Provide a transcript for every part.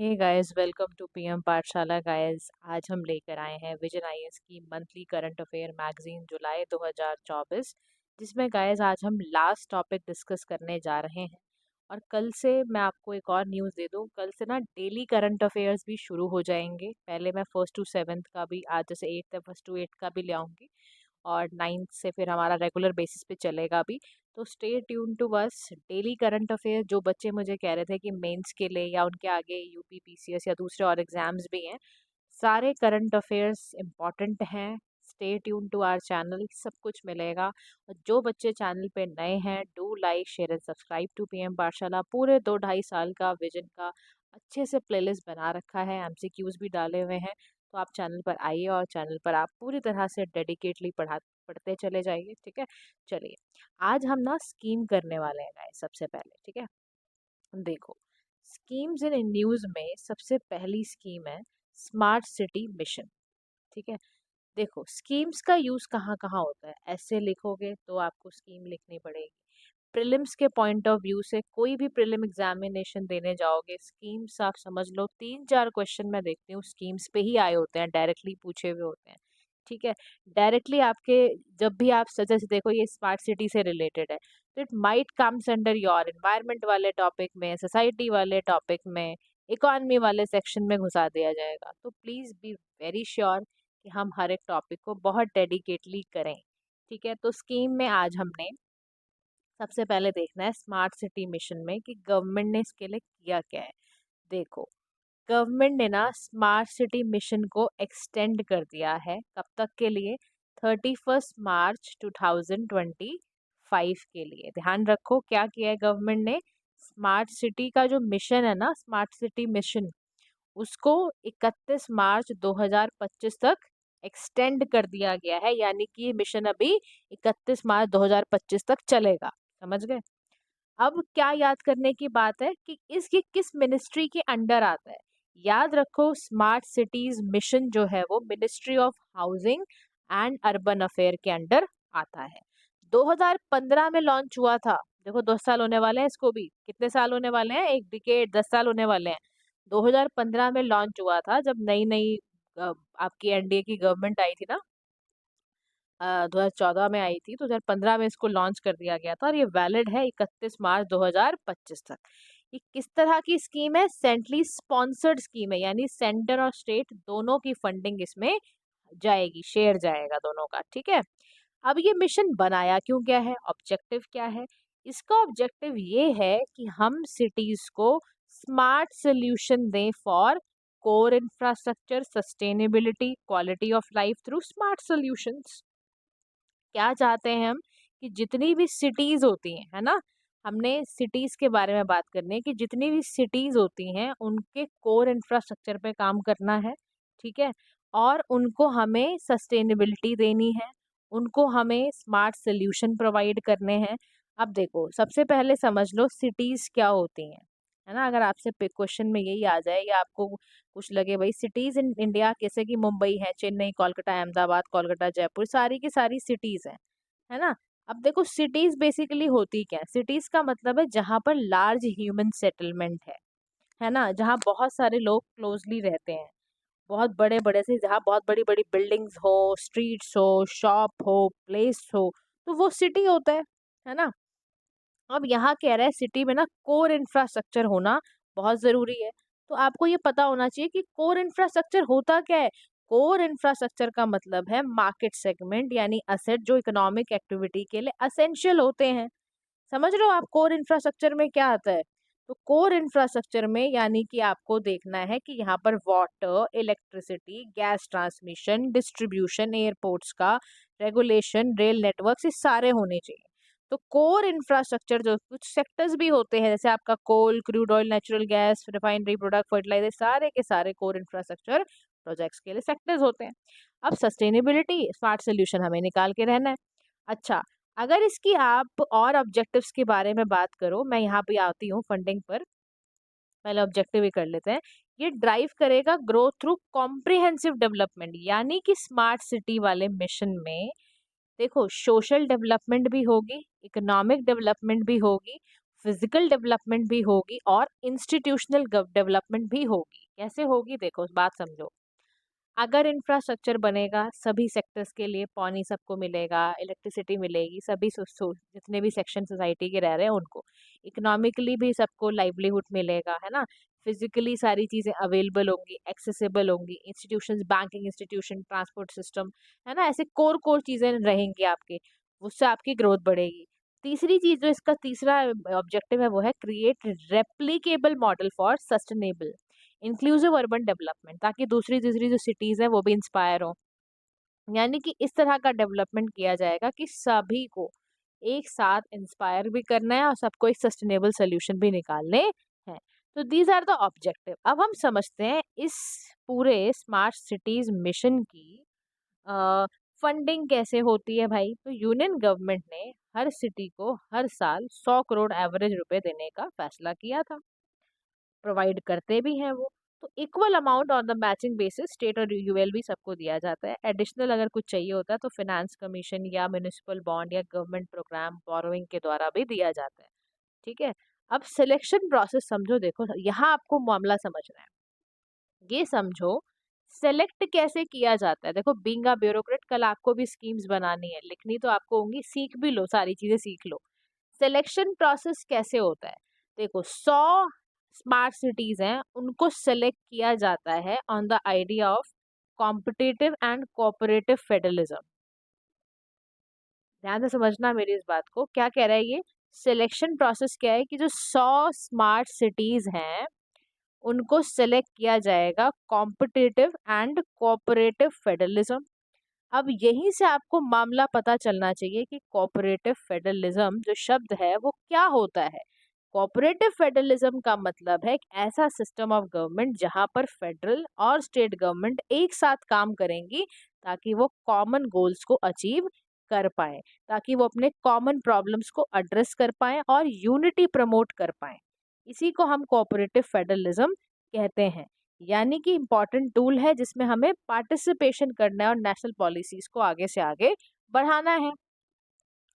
Hey guys, welcome to PM Pathshala guys. आज हम लेकर आए हैं विजन आईएएस की मंथली करंट अफेयर मैगजीन जुलाई 2024, जिसमें गाइस आज हम लास्ट टॉपिक डिस्कस करने जा रहे हैं। और कल से मैं आपको एक और न्यूज़ दे दूं, कल से ना डेली करंट अफेयर्स भी शुरू हो जाएंगे। पहले मैं फर्स्ट टू सेवन्थ का भी, आज जैसे एट्थ है फर्स्ट टू एट्थ का भी ले आऊँगी, और नाइन्थ से फिर हमारा रेगुलर बेसिस पे चलेगा भी। तो स्टे ट्यून टू बस डेली करंट अफेयर। जो बच्चे मुझे कह रहे थे कि मेंस के लिए या उनके आगे यूपी पीसीएस या दूसरे और एग्जाम्स भी हैं, सारे करंट अफेयर्स इम्पॉर्टेंट हैं। Stay tune to our channel, सब कुछ मिलेगा। और जो बच्चे चैनल पे नए हैं, do like share and subscribe to PM Pathshala. पूरे 2-2.5 साल का विजन का अच्छे से प्लेलिस्ट बना रखा है, एमसीक्यूज भी डाले हुए हैं। तो आप चैनल पर आइए और चैनल पर आप पूरी तरह से डेडिकेटली पढ़ते चले जाइए। ठीक है, चलिए आज हम ना स्कीम करने वाले हैं गाइस। सबसे पहले ठीक है, देखो, स्कीम्स इन न्यूज़ में सबसे पहली स्कीम है स्मार्ट सिटी मिशन। ठीक है, देखो स्कीम्स का यूज़ कहाँ कहाँ होता है। ऐसे लिखोगे तो आपको स्कीम लिखनी पड़ेगी। प्रीलिम्स के पॉइंट ऑफ व्यू से कोई भी प्रीलिम एग्जामिनेशन देने जाओगे, स्कीम्स आप समझ लो 3-4 क्वेश्चन मैं देखती हूँ स्कीम्स पे ही आए होते हैं, डायरेक्टली पूछे हुए होते हैं। ठीक है, डायरेक्टली आपके, जब भी आप जैसे देखो ये स्मार्ट सिटी से रिलेटेड है, तो it might comes under your environment वाले टॉपिक में, सोसाइटी वाले टॉपिक में, इकोनॉमी वाले सेक्शन में घुसा दिया जाएगा। तो प्लीज़ बी वेरी श्योर कि हम हर एक टॉपिक को बहुत डेडिकेटली करें। ठीक है, तो स्कीम में आज हमने सबसे पहले देखना है स्मार्ट सिटी मिशन में कि गवर्नमेंट ने इसके लिए किया क्या है। देखो, गवर्नमेंट ने ना स्मार्ट सिटी मिशन को एक्सटेंड कर दिया है। कब तक के लिए? 31 मार्च 2025 के लिए। ध्यान रखो क्या किया है गवर्नमेंट ने। स्मार्ट सिटी का जो मिशन है ना, स्मार्ट सिटी मिशन, उसको 31 मार्च 2025 तक एक्सटेंड कर दिया गया है। यानी कि ये मिशन अभी 31 मार्च 2025 तक चलेगा। समझ गए? अब क्या याद करने की बात है कि इसकी किस मिनिस्ट्री के अंडर आता है। याद रखो, स्मार्ट सिटीज मिशन जो है वो ministry of housing and urban affair के अंडर आता है। 2015 में लॉन्च हुआ था। देखो 10 साल होने वाले हैं इसको भी। कितने साल होने वाले हैं? एक डिकेड, 10 साल होने वाले हैं। 2015 में लॉन्च हुआ था, जब नई नई आपकी एनडीए की गवर्नमेंट आई थी ना। 2014 में आई थी, तो 2015 में इसको लॉन्च कर दिया गया था, और ये वैलिड है 31 मार्च 2025 तक। ये किस तरह की स्कीम है? सेंट्रली स्पॉन्सर्ड स्कीम है, यानी सेंटर और स्टेट दोनों की फंडिंग इसमें जाएगी, शेयर जाएगा दोनों का। ठीक है, अब ये मिशन बनाया क्यों गया है, ऑब्जेक्टिव क्या है? इसका ऑब्जेक्टिव ये है कि हम सिटीज को स्मार्ट सोल्यूशन दें for core infrastructure, sustainability, quality of life through smart solutions. क्या चाहते हैं हम कि जितनी भी सिटीज होती हैं, है ना, हमने सिटीज के बारे में बात करनी है कि जितनी भी सिटीज होती हैं उनके कोर इंफ्रास्ट्रक्चर पे काम करना है। ठीक है, और उनको हमें सस्टेनेबिलिटी देनी है, उनको हमें स्मार्ट सोल्यूशन प्रोवाइड करने हैं। अब देखो, सबसे पहले समझ लो सिटीज क्या होती हैं, है ना। अगर आपसे क्वेश्चन में यही आ जाए या आपको कुछ लगे भाई सिटीज इन इंडिया, जैसे कि मुंबई है, चेन्नई, कोलकाता, अहमदाबाद, कोलकाता, जयपुर, सारी की सारी सिटीज हैं, है ना। अब देखो सिटीज बेसिकली होती क्या है? सिटीज का मतलब है जहाँ पर लार्ज ह्यूमन सेटलमेंट है ना, जहाँ बहुत सारे लोग क्लोजली रहते हैं, बहुत बड़े बड़े से, जहाँ बहुत बड़ी बड़ी बिल्डिंग्स हो, स्ट्रीट्स हो, शॉप हो, प्लेस हो, तो वो सिटी होता है ना। अब यहाँ कह रहा है सिटी में ना कोर इंफ्रास्ट्रक्चर होना बहुत जरूरी है। तो आपको ये पता होना चाहिए कि कोर इंफ्रास्ट्रक्चर होता क्या है। कोर इंफ्रास्ट्रक्चर का मतलब है मार्केट सेगमेंट, यानी असेट जो इकोनॉमिक एक्टिविटी के लिए असेंशियल होते हैं। समझ रहे हो आप कोर इंफ्रास्ट्रक्चर में क्या आता है? तो कोर इंफ्रास्ट्रक्चर में यानी कि आपको देखना है कि यहाँ पर water, electricity, gas transmission, distribution, airports का रेगुलेशन, रेल नेटवर्क, ये सारे होने चाहिए। तो कोर इंफ्रास्ट्रक्चर जो कुछ सेक्टर्स भी होते हैं, जैसे आपका coal, crude oil, natural gas, refinery product, fertiliser, सारे के सारे कोर इंफ्रास्ट्रक्चर प्रोजेक्ट्स के लिए सेक्टर्स होते हैं। अब सस्टेनेबिलिटी, स्मार्ट सोल्यूशन हमें निकाल के रहना है। अच्छा, अगर इसकी आप और ऑब्जेक्टिव्स के बारे में बात करो, मैं यहाँ पे आती हूँ फंडिंग पर। पहले ऑब्जेक्टिव ही कर लेते हैं। ये ड्राइव करेगा ग्रोथ थ्रू कॉम्प्रिहेंसिव डेवलपमेंट, यानी कि स्मार्ट सिटी वाले मिशन में देखो सोशल डेवलपमेंट भी होगी, इकोनॉमिक डेवलपमेंट भी होगी, फिजिकल डेवलपमेंट भी होगी और इंस्टीट्यूशनल डेवलपमेंट भी होगी। कैसे होगी, देखो बात समझो। अगर इंफ्रास्ट्रक्चर बनेगा सभी सेक्टर्स के लिए, पानी सबको मिलेगा, इलेक्ट्रिसिटी मिलेगी, सभी जितने भी सेक्शन सोसाइटी के रह रहे हैं उनको, इकोनॉमिकली भी सबको लाइवलीहुड मिलेगा, है ना। फिजिकली सारी चीज़ें अवेलेबल होंगी, एक्सेसिबल होंगी, institutions, banking institution, transport system, है ना, ऐसे कोर कोर चीज़ें रहेंगी आपके, उससे आपकी ग्रोथ बढ़ेगी। तीसरी चीज़ जो इसका तीसरा ऑब्जेक्टिव है वो है create replicable model for sustainable inclusive urban development, ताकि दूसरी तीसरी जो सिटीज हैं वो भी इंस्पायर हो। यानी कि इस तरह का डेवलपमेंट किया जाएगा कि सभी को एक साथ इंस्पायर भी करना है और सबको एक सस्टेनेबल सोल्यूशन भी निकालने हैं। तो दीज आर द ऑब्जेक्टिव। अब हम समझते हैं इस पूरे स्मार्ट सिटीज मिशन की फंडिंग कैसे होती है भाई। तो यूनियन गवर्नमेंट ने हर सिटी को हर साल 100 करोड़ एवरेज रुपए देने का फैसला किया था, प्रोवाइड करते भी हैं वो। तो equal amount on the matching basis state और यूएलबी सबको दिया जाता है। एडिशनल अगर कुछ चाहिए होता है तो फाइनेंस कमीशन या म्युनिसिपल बॉन्ड या गवर्नमेंट प्रोग्राम बोरोइंग के द्वारा भी दिया जाता है। ठीक है। अब सिलेक्शन प्रोसेस समझो, देखो यहाँ आपको मामला समझना है। ये समझो सेलेक्ट कैसे किया जाता है। देखो बीइंग अ ब्यूरोक्रेट, कल आपको भी स्कीम्स बनानी है, लिखनी तो आपको होंगी, सीख भी लो, सारी चीजें सीख लो। सिलेक्शन प्रोसेस कैसे होता है, देखो 100 स्मार्ट सिटीज हैं, उनको सेलेक्ट किया जाता है on the idea of competitive and cooperative federalism. ध्यान से समझना मेरी इस बात को, क्या कह रहा है ये। सिलेक्शन प्रोसेस क्या है कि जो 100 स्मार्ट सिटीज हैं उनको सेलेक्ट किया जाएगा कॉम्पिटिटिव एंड कोऑपरेटिव फेडरलिज्म। अब यहीं से आपको मामला पता चलना चाहिए कि कोऑपरेटिव फेडरलिज्म जो शब्द है वो क्या होता है। कोऑपरेटिव फेडरलिज्म का मतलब है एक ऐसा सिस्टम ऑफ गवर्नमेंट जहां पर फेडरल और स्टेट गवर्नमेंट एक साथ काम करेंगी ताकि वो कॉमन गोल्स को अचीव कर पाए, ताकि वो अपने कॉमन प्रॉब्लम्स को एड्रेस कर पाए और यूनिटी प्रमोट कर पाए। इसी को हम कोऑपरेटिव फेडरलिज्म कहते हैं। यानी कि इम्पोर्टेंट टूल है जिसमें हमें पार्टिसिपेशन करना है और नेशनल पॉलिसीज को आगे से आगे बढ़ाना है।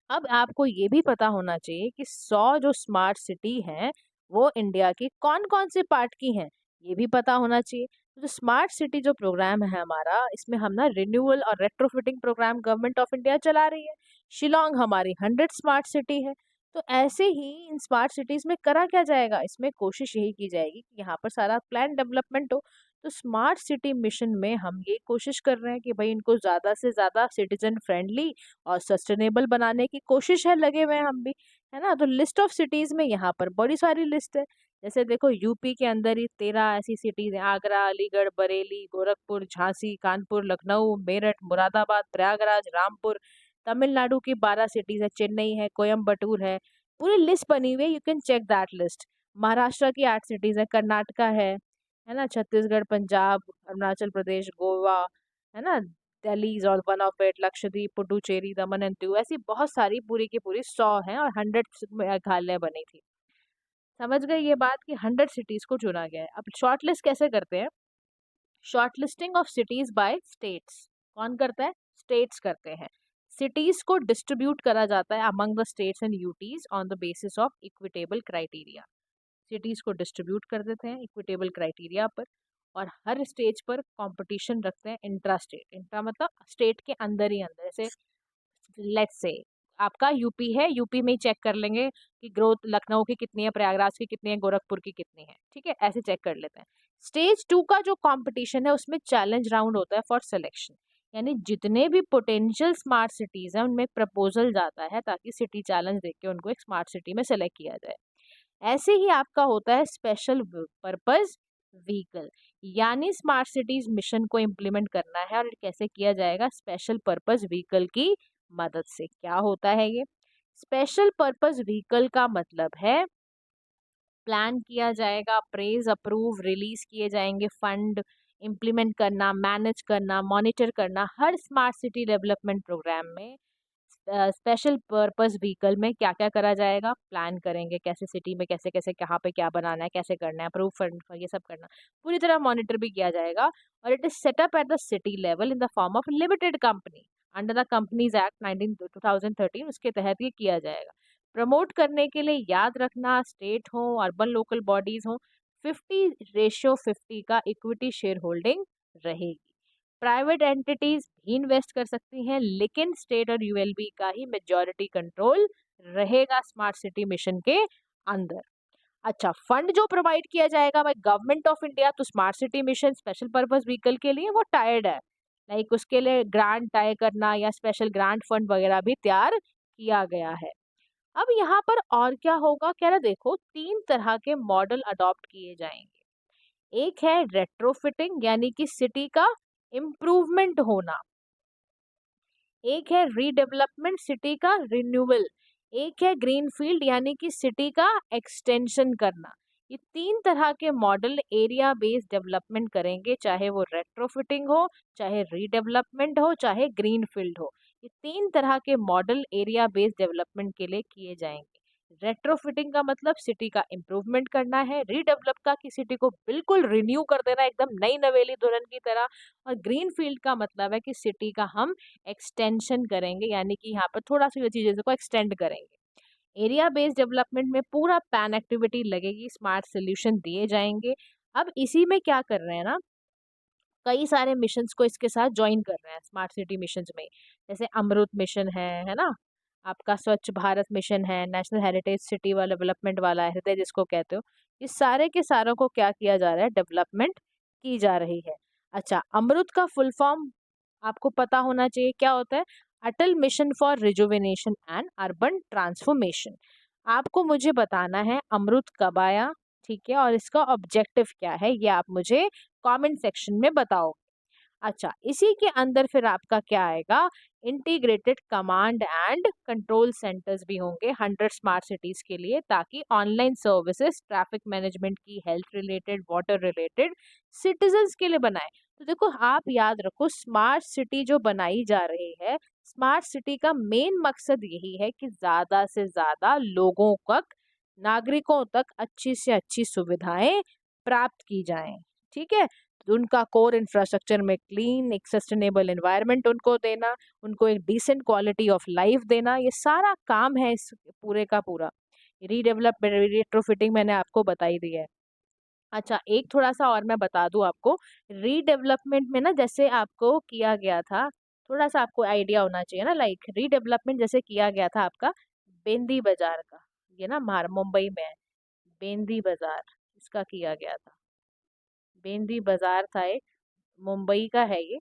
अब आपको ये भी पता होना चाहिए कि 100 जो स्मार्ट सिटी हैं वो इंडिया की कौन कौन से पार्ट की हैं, ये भी पता होना चाहिए। तो जो स्मार्ट सिटी जो प्रोग्राम है हमारा, इसमें हम ना रिन्यूअल और retrofitting program government of India चला रही है। शिलोंग हमारी 100 स्मार्ट सिटी है। तो ऐसे ही इन स्मार्ट सिटीज में करा क्या जाएगा, इसमें कोशिश यही की जाएगी कि यहाँ पर सारा प्लान डेवलपमेंट हो। तो स्मार्ट सिटी मिशन में हम ये कोशिश कर रहे हैं कि भाई इनको ज़्यादा से ज़्यादा सिटीजन फ्रेंडली और सस्टेनेबल बनाने की कोशिश है, लगे हुए हैं हम भी, है ना। तो लिस्ट ऑफ सिटीज में यहाँ पर बड़ी सारी लिस्ट है। जैसे देखो यूपी के अंदर ही 13 ऐसी सिटीज हैं, आगरा, अलीगढ़, बरेली, गोरखपुर, झांसी, कानपुर, लखनऊ, मेरठ, मुरादाबाद, प्रयागराज, रामपुर। तमिलनाडु की 12 सिटीज है, चेन्नई है, कोयम्बटूर है। पूरी लिस्ट बनी हुई है, you can check that list. Maharashtra की 8 सिटीज है, कर्नाटका है ना, छत्तीसगढ़, पंजाब, अरुणाचल प्रदेश, गोवा, है ना, Delhi is all one of it, Lakshadweep, Puducherry, Daman and Diu, ऐसी बहुत सारी पूरी की पूरी 100 हैं और 100 मेघालय बनी थी। समझ गए ये बात कि 100 सिटीज को चुना गया है। अब शॉर्टलिस्ट कैसे करते हैं, shortlisting of cities by states. कौन करता है, स्टेट्स करते हैं। सिटीज को डिस्ट्रीब्यूट करा जाता है among the states and UTs on the basis of equitable criteria. Cities को डिस्ट्रीब्यूट कर देते हैं इक्विटेबल क्राइटेरिया पर, और हर स्टेज पर कंपटीशन रखते हैं इंट्रा स्टेट। इंट्रा मतलब स्टेट के अंदर ही अंदर। जैसे लेट्स से आपका यूपी है, यूपी में ही चेक कर लेंगे कि ग्रोथ लखनऊ की कितनी है, प्रयागराज की कितनी है, गोरखपुर की कितनी है। ठीक है, ऐसे चेक कर लेते हैं। स्टेज 2 का जो कंपटीशन है उसमें चैलेंज राउंड होता है फॉर सिलेक्शन। यानी जितने भी पोटेंशियल स्मार्ट सिटीज हैं उनमें प्रपोजल जाता है ताकि सिटी चैलेंज देख के उनको एक स्मार्ट सिटी में सेलेक्ट किया जाए। ऐसे ही आपका होता है स्पेशल पर्पस व्हीकल। यानी स्मार्ट सिटीज मिशन को इम्प्लीमेंट करना है और कैसे किया जाएगा, स्पेशल पर्पस व्हीकल की मदद से। क्या होता है ये स्पेशल पर्पस व्हीकल, का मतलब है प्लान किया जाएगा, अप्रेज, अप्रूव, रिलीज किए जाएंगे फंड, इम्प्लीमेंट करना, मैनेज करना, मॉनिटर करना हर स्मार्ट सिटी डेवलपमेंट प्रोग्राम में। स्पेशल पर्पस व्हीकल में क्या क्या करा जाएगा, प्लान करेंगे कैसे सिटी में कैसे कैसे कहाँ पे क्या बनाना है, कैसे करना है, अप्रूव फंड ये सब करना, पूरी तरह मॉनिटर भी किया जाएगा। और it is setup at the city level in the form of limited company under the companies act 2013, उसके तहत ये किया जाएगा। प्रमोट करने के लिए याद रखना, स्टेट हो, अर्बन लोकल बॉडीज हो, 50:50 का इक्विटी शेयर होल्डिंग रहेगी। प्राइवेट एंटिटीज भी इन्वेस्ट कर सकती हैं, लेकिन स्टेट और यूएलबी का ही मेजॉरिटी कंट्रोल रहेगा स्मार्ट सिटी मिशन के अंदर। अच्छा, फंड जो प्रोवाइड किया जाएगा बाय गवर्नमेंट ऑफ इंडिया तो smart city mission special purpose vehicle के लिए वो टायर्ड है, लाइक उसके लिए ग्रांट तय करना या स्पेशल ग्रांट फंड वगैरह भी तैयार किया गया है। अब यहाँ पर और क्या होगा, कह रहा देखो 3 तरह के मॉडल अडॉप्ट किए जाएंगे। एक है रेट्रोफिटिंग यानी कि सिटी का इम्प्रूवमेंट होना, एक है रीडेवलपमेंट सिटी का रिन्यूअल, एक है ग्रीनफील्ड यानी कि सिटी का एक्सटेंशन करना। ये 3 तरह के मॉडल एरिया बेस्ड डेवलपमेंट करेंगे, चाहे वो रेट्रोफिटिंग हो, चाहे रीडेवलपमेंट हो, चाहे ग्रीनफील्ड हो। ये 3 तरह के मॉडल एरिया बेस्ड डेवलपमेंट के लिए किए जाएंगे। रेट्रोफिटिंग का मतलब सिटी का इम्प्रूवमेंट करना है, रीडेवलप का कि सिटी को बिल्कुल रिन्यू कर देना एकदम नई नवेली दुल्हन की तरह, और ग्रीन फील्ड का मतलब है कि सिटी का हम एक्सटेंशन करेंगे, यानी कि यहाँ पर थोड़ा सी चीज़ों को एक्सटेंड करेंगे। एरिया बेस्ड डेवलपमेंट में पूरा पैन एक्टिविटी लगेगी, स्मार्ट सोल्यूशन दिए जाएंगे। अब इसी में क्या कर रहे हैं ना, कई सारे मिशंस को इसके साथ ज्वाइन कर रहे हैं स्मार्ट सिटी मिशंस में, जैसे अमृत मिशन है ना, आपका स्वच्छ भारत मिशन है, नेशनल हेरिटेज सिटी वाला डेवलपमेंट वाला है, हृदय जिसको कहते हो। इस सारे के सारों को क्या किया जा रहा है, डेवलपमेंट की जा रही है। अच्छा, अमृत का फुल फॉर्म आपको पता होना चाहिए क्या होता है, Atal mission for rejuvenation and urban transformation. आपको मुझे बताना है अमृत कब आया, ठीक है, और इसका ऑब्जेक्टिव क्या है, ये आप मुझे कमेंट सेक्शन में बताओ। अच्छा, इसी के अंदर फिर आपका क्या आएगा, integrated command and control centres भी होंगे 100 स्मार्ट सिटीज के लिए, ताकि ऑनलाइन सर्विसेज, ट्रैफिक मैनेजमेंट की, health related, water related citizens के लिए बनाए। तो देखो आप याद रखो, स्मार्ट सिटी जो बनाई जा रही है, स्मार्ट सिटी का मेन मकसद यही है कि ज्यादा से ज्यादा लोगों तक, नागरिकों तक अच्छी से अच्छी सुविधाएं प्राप्त की जाएं। ठीक है, तो उनका कोर इंफ्रास्ट्रक्चर में क्लीन एक सस्टेनेबल एनवायरनमेंट उनको देना, उनको एक डिसेंट क्वालिटी ऑफ लाइफ देना, ये सारा काम है इस पूरे का पूरा। रीडेवलपमेंट, रिट्रोफिटिंग मैंने आपको बताई दी है। अच्छा, एक थोड़ा सा और मैं बता दूं आपको, रीडेवलपमेंट में ना जैसे आपको किया गया था, थोड़ा सा आपको आइडिया होना चाहिए ना, लाइक रीडेवलपमेंट जैसे किया गया था आपका बेंदी बाजार का, ये ना मुंबई में है, बेंदी बाजार, इसका किया गया था। बेंदी बाजार था एक, मुंबई का है ये,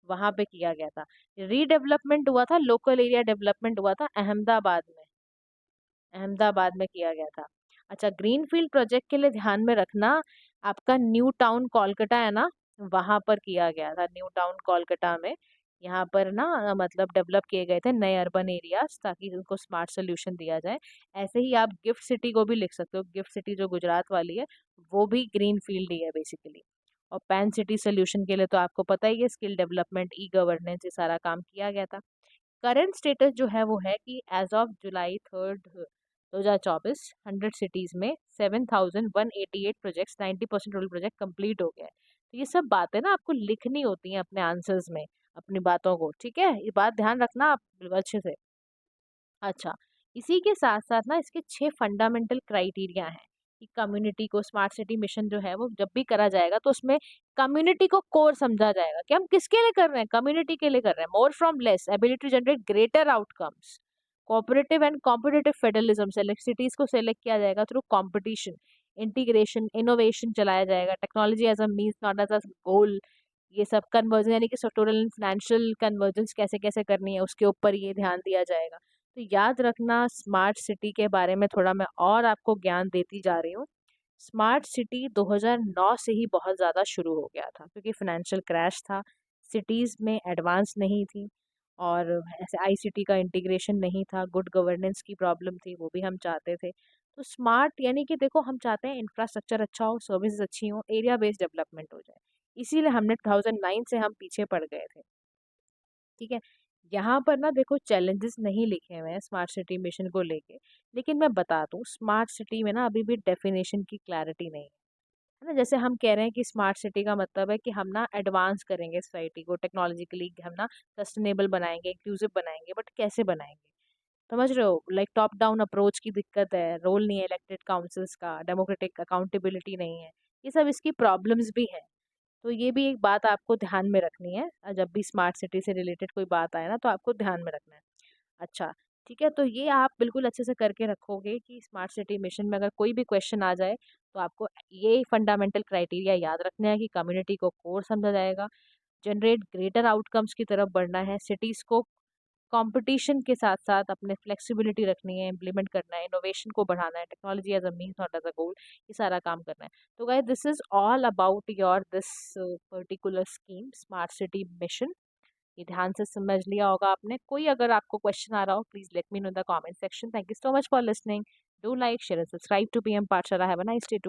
वहां पे किया गया था। रीडेवलपमेंट हुआ था, लोकल एरिया डेवलपमेंट हुआ था अहमदाबाद में, अहमदाबाद में किया गया था। अच्छा, ग्रीनफील्ड प्रोजेक्ट के लिए ध्यान में रखना, आपका न्यू टाउन कोलकाता है ना, वहां पर किया गया था, न्यू टाउन कोलकाता में। यहाँ पर ना मतलब डेवलप किए गए थे नए अर्बन एरियाज, ताकि उनको स्मार्ट सोल्यूशन दिया जाए। ऐसे ही आप गिफ्ट सिटी को भी लिख सकते हो, गिफ्ट सिटी जो गुजरात वाली है, वो भी ग्रीन फील्ड ही है बेसिकली। और पैन सिटी सोल्यूशन के लिए तो आपको पता ही है, स्किल डेवलपमेंट, ई गवर्नेंस, ये सारा काम किया गया था। करंट स्टेटस जो है वो है कि एज ऑफ जुलाई 3 2024 100 सिटीज में 7188 प्रोजेक्ट्स, 90% टोटल प्रोजेक्ट कंप्लीट हो गया है। तो ये सब बातें ना आपको लिखनी होती हैं अपने आंसर्स में, अपनी बातों को, ठीक है, ये बात ध्यान रखना आप अच्छे से। अच्छा, इसी के साथ साथ ना इसके 6 फंडामेंटल क्राइटेरिया हैं कि कम्युनिटी को, स्मार्ट सिटी मिशन जो है वो जब भी करा जाएगा तो उसमें कम्युनिटी को कोर समझा जाएगा कि हम किसके लिए कर रहे हैं, कम्युनिटी के लिए कर रहे हैं। More from less, ability to generate greater outcomes, cooperative and competitive federalism, select cities को सेलेक्ट किया जाएगा थ्रू कंपटीशन, इंटीग्रेशन, इनोवेशन चलाया जाएगा, technology as a means not as a goal. ये सब कन्वर्जन यानी कि सेक्टोरल एंड फाइनेंशियल कन्वर्जेंस कैसे कैसे करनी है, उसके ऊपर ये ध्यान दिया जाएगा। तो याद रखना, स्मार्ट सिटी के बारे में थोड़ा मैं और आपको ज्ञान देती जा रही हूँ। स्मार्ट सिटी 2009 से ही बहुत ज़्यादा शुरू हो गया था, क्योंकि फाइनेंशियल क्रैश था, सिटीज़ में एडवांस नहीं थी, और ऐसे आईसीटी का इंटीग्रेशन नहीं था, गुड गवर्नेंस की प्रॉब्लम थी, वो भी हम चाहते थे। तो स्मार्ट यानी कि देखो, हम चाहते हैं इंफ्रास्ट्रक्चर अच्छा हो, सर्विसेज अच्छी हो, एरिया बेस्ड डेवलपमेंट हो जाए। इसीलिए हमने 2009 से हम पीछे पड़ गए थे। ठीक है, यहाँ पर ना देखो चैलेंजेस नहीं लिखे हुए हैं स्मार्ट सिटी मिशन को लेके, लेकिन मैं बता दूं, स्मार्ट सिटी में ना अभी भी डेफिनेशन की क्लैरिटी नहीं है ना। जैसे हम कह रहे हैं कि स्मार्ट सिटी का मतलब है कि हम ना एडवांस करेंगे सोसाइटी को टेक्नोलॉजिकली, हम ना सस्टेनेबल बनाएंगे, इंक्लूसिव बनाएंगे, बट कैसे बनाएंगे, समझ रहे हो? लाइक टॉप डाउन अप्रोच की दिक्कत है, रोल नहीं है इलेक्टेड काउंसिल्स का, डेमोक्रेटिक अकाउंटेबिलिटी नहीं है, ये सब इसकी प्रॉब्लम्स भी हैं। तो ये भी एक बात आपको ध्यान में रखनी है, जब भी स्मार्ट सिटी से रिलेटेड कोई बात आए ना तो आपको ध्यान में रखना है। अच्छा, ठीक है, तो ये आप बिल्कुल अच्छे से करके रखोगे कि स्मार्ट सिटी मिशन में अगर कोई भी क्वेश्चन आ जाए तो आपको ये फंडामेंटल क्राइटेरिया याद रखना है कि कम्युनिटी को कोर समझा जाएगा, जनरेट ग्रेटर आउटकम्स की तरफ बढ़ना है, सिटीज़ को कंपटीशन के साथ साथ अपने फ्लेक्सिबिलिटी रखनी है, इम्प्लीमेंट करना है, इनोवेशन को बढ़ाना है, technology as a means not as a goal, ये सारा काम करना है। तो guys this is all about your this particular scheme smart city mission. ये ध्यान से समझ लिया होगा आपने। कोई अगर आपको क्वेश्चन आ रहा हो please let me know in the comment section. Thank you so much for listening. Do like share and subscribe to PM Pathshala. Have a nice day to